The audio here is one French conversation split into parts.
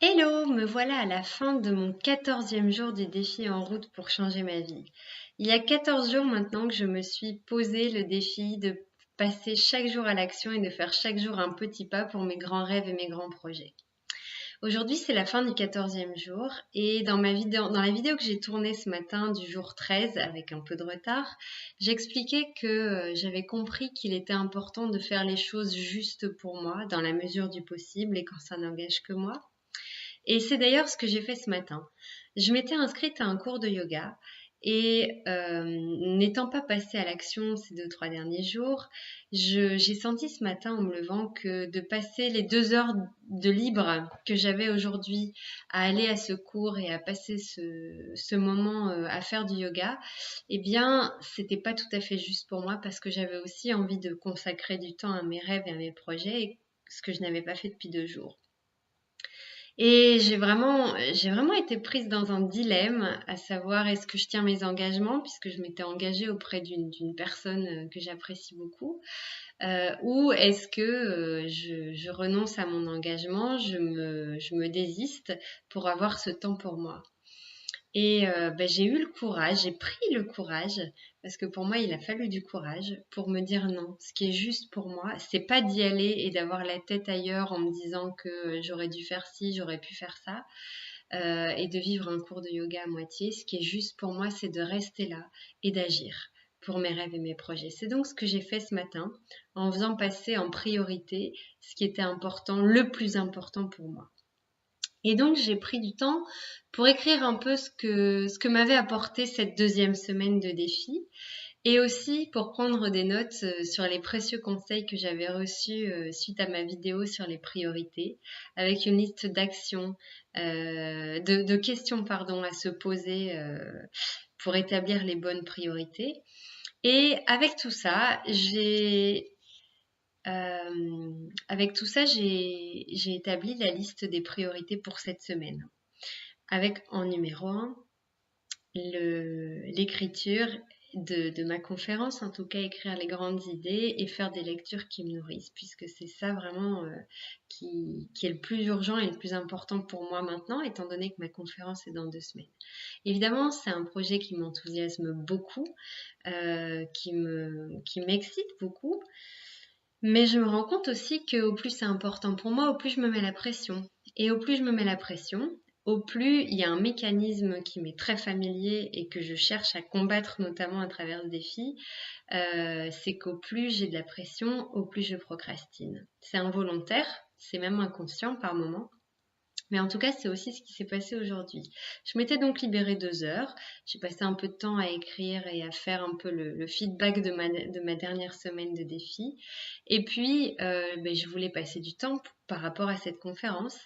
Hello, me voilà à la fin de mon 14e jour du défi en route pour changer ma vie. Il y a 14 jours maintenant que je me suis posé le défi de passer chaque jour à l'action et de faire chaque jour un petit pas pour mes grands rêves et mes grands projets. Aujourd'hui, c'est la fin du 14e jour et dans la vidéo que j'ai tournée ce matin du jour 13 avec un peu de retard, j'expliquais que j'avais compris qu'il était important de faire les choses juste pour moi, dans la mesure du possible et quand ça n'engage que moi. Et c'est d'ailleurs ce que j'ai fait ce matin. Je m'étais inscrite à un cours de yoga et n'étant pas passée à l'action ces 2, 3 derniers jours, j'ai senti ce matin en me levant que de passer les 2 heures de libre que j'avais aujourd'hui à aller à ce cours et à passer ce moment à faire du yoga, eh bien, c'était pas tout à fait juste pour moi parce que j'avais aussi envie de consacrer du temps à mes rêves et à mes projets, ce que je n'avais pas fait depuis 2 jours. Et j'ai vraiment été prise dans un dilemme, à savoir est-ce que je tiens mes engagements, puisque je m'étais engagée auprès d'une personne que j'apprécie beaucoup, ou est-ce que je renonce à mon engagement, je me désiste pour avoir ce temps pour moi. Et j'ai eu le courage, j'ai pris le courage, parce que pour moi, il a fallu du courage pour me dire non. Ce qui est juste pour moi, c'est pas d'y aller et d'avoir la tête ailleurs en me disant que j'aurais dû faire ci, j'aurais pu faire ça, et de vivre un cours de yoga à moitié. Ce qui est juste pour moi, c'est de rester là et d'agir pour mes rêves et mes projets. C'est donc ce que j'ai fait ce matin, en faisant passer en priorité ce qui était important, le plus important pour moi. Et donc, j'ai pris du temps pour écrire un peu ce que m'avait apporté cette 2e semaine de défi et aussi pour prendre des notes sur les précieux conseils que j'avais reçus suite à ma vidéo sur les priorités, avec une liste d'actions, de questions pardon, à se poser pour établir les bonnes priorités. Et avec tout ça, j'ai établi la liste des priorités pour cette semaine. Avec en numéro 1 l'écriture de ma conférence, en tout cas écrire les grandes idées et faire des lectures qui me nourrissent, puisque c'est ça vraiment qui est le plus urgent et le plus important pour moi maintenant, étant donné que ma conférence est dans 2 semaines. Évidemment, c'est un projet qui m'enthousiasme beaucoup, qui m'excite beaucoup, mais je me rends compte aussi qu'au plus c'est important pour moi, au plus je me mets la pression. Et au plus je me mets la pression, au plus il y a un mécanisme qui m'est très familier et que je cherche à combattre notamment à travers ce défi, c'est qu'au plus j'ai de la pression, au plus je procrastine. C'est involontaire, c'est même inconscient par moment. Mais en tout cas, c'est aussi ce qui s'est passé aujourd'hui. Je m'étais donc libérée 2 heures. J'ai passé un peu de temps à écrire et à faire un peu le feedback de ma dernière semaine de défi. Et puis, je voulais passer du temps par rapport à cette conférence.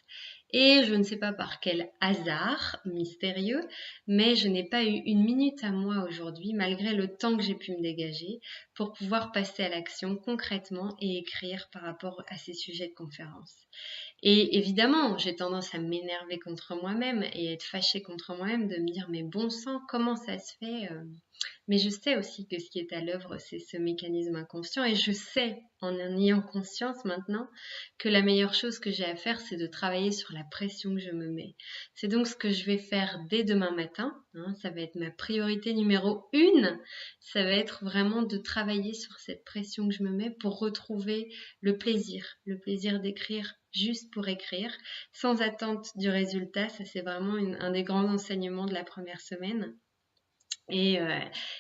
Et je ne sais pas par quel hasard mystérieux, mais je n'ai pas eu une minute à moi aujourd'hui, malgré le temps que j'ai pu me dégager, pour pouvoir passer à l'action concrètement et écrire par rapport à ces sujets de conférence. Et évidemment, j'ai tendance à m'énerver contre moi-même et être fâchée contre moi-même de me dire mais bon sang, comment ça se fait Mais je sais aussi que ce qui est à l'œuvre, c'est ce mécanisme inconscient et je sais en ayant conscience maintenant que la meilleure chose que j'ai à faire, c'est de travailler sur la pression que je me mets. C'est donc ce que je vais faire dès demain matin. Ça va être ma priorité numéro 1. Ça va être vraiment de travailler sur cette pression que je me mets pour retrouver le plaisir d'écrire juste pour écrire, sans attente du résultat. Ça, c'est vraiment un des grands enseignements de la première semaine. Et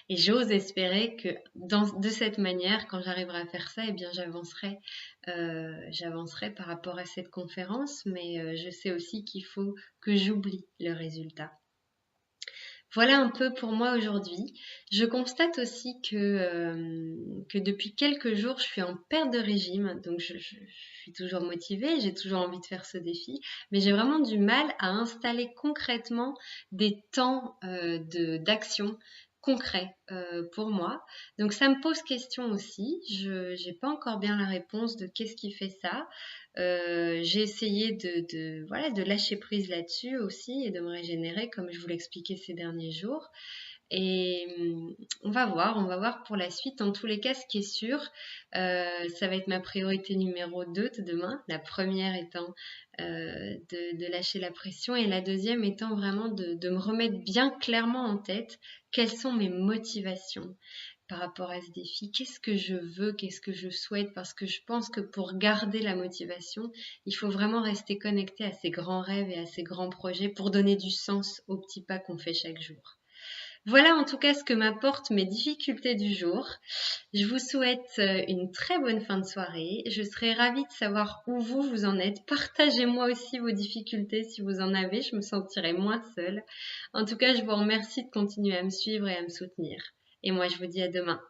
j'ose espérer que de cette manière, quand j'arriverai à faire ça, eh bien j'avancerai par rapport à cette conférence, mais je sais aussi qu'il faut que j'oublie le résultat. Voilà un peu pour moi aujourd'hui. Je constate aussi que depuis quelques jours, je suis en perte de régime, donc je suis toujours motivée, j'ai toujours envie de faire ce défi, mais j'ai vraiment du mal à installer concrètement des temps d'action concrets pour moi. Donc ça me pose question aussi. Je n'ai pas encore bien la réponse de qu'est-ce qui fait ça. J'ai essayé de lâcher prise là-dessus aussi et de me régénérer comme je vous l'expliquais ces derniers jours. Et on va voir pour la suite. En tous les cas, ce qui est sûr, ça va être ma priorité numéro 2 de demain. La première étant de lâcher la pression et la deuxième étant vraiment de me remettre bien clairement en tête quelles sont mes motivations par rapport à ce défi. Qu'est-ce que je veux, qu'est-ce que je souhaite, parce que je pense que pour garder la motivation, il faut vraiment rester connecté à ces grands rêves et à ces grands projets pour donner du sens aux petits pas qu'on fait chaque jour. Voilà en tout cas ce que m'apportent mes difficultés du jour. Je vous souhaite une très bonne fin de soirée. Je serais ravie de savoir où vous en êtes. Partagez-moi aussi vos difficultés si vous en avez. Je me sentirai moins seule. En tout cas, je vous remercie de continuer à me suivre et à me soutenir. Et moi, je vous dis à demain.